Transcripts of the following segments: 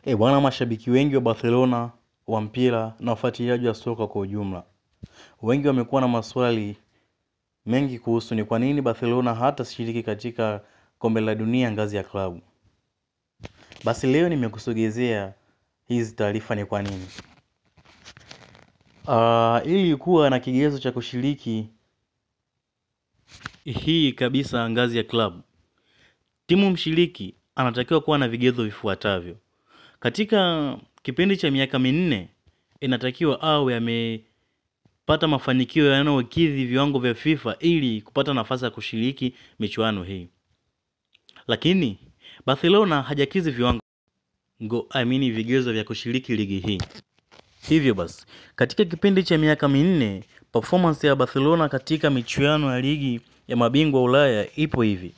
Bwana, mashabiki wengi wa Barcelona wa mpira na wafuatiliaji wa soka kwa ujumla, wengi wamekuwa na maswali mengi kuhusu ni kwa nini Barcelona hata shiriki katika kombe la dunia ngazi ya klabu. Basi leo nimekusogezea hizi taarifa ni kwa nini. Ili kuwa na kigezo cha kushiriki hii kabisa ngazi ya klabu, timu mshiriki anatakiwa kuwa na vigezo vifuatavyo. Katika kipindi cha miaka 4 inatakiwa awe amepata mafanikio yanayokidhi viwango vya FIFA ili kupata nafasi ya kushiriki michuano hii. Lakini Barcelona hajakidhi vigezo vya kushiriki ligi hii. Hivyo basi, katika kipindi cha miaka 4, performance ya Barcelona katika michuano ya ligi ya mabingwa Ulaya ipo hivi.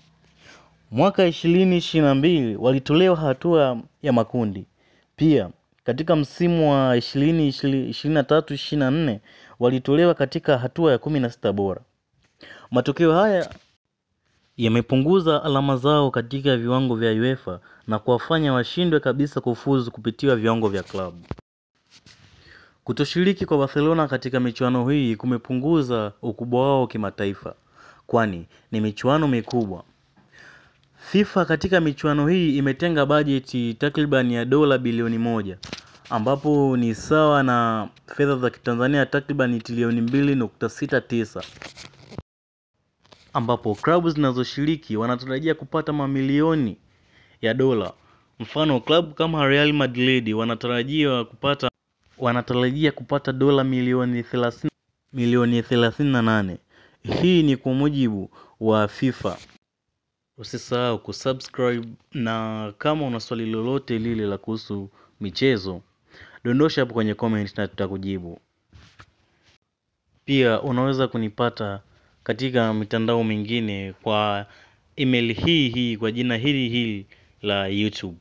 Mwaka 2022 walitolewa hatua ya makundi. Pia katika msimu wa 2023-24 walitolewa katika hatua ya 16 bora. Matokeo haya yamepunguza alama zao katika viwango vya UEFA na kuwafanya washindwe kabisa kufuzu kupitia viwango vya klabu. Kutoshiriki kwa Barcelona katika michuano hii kumepunguza ukubwa wao kimataifa, kwani ni michuano mikubwa. FIFA katika michuano hii imetenga bajeti takriban ya dola bilioni 1, ambapo ni sawa na fedha za Kitanzania takriban trilioni 2.69, ambapo klabu zinazoshiriki wanatarajia kupata mamilioni ya dola. Mfano, klabu kama Real Madrid wanatarajia kupata dola milioni 38. Hii ni kwa mujibu wa FIFA. Usisahau kusubscribe, na kama una swali lolote lile la kuhusu michezo, dondosha hapo kwenye comment na tutakujibu. Pia unaweza kunipata katika mitandao mingine kwa email hii kwa jina hili la YouTube.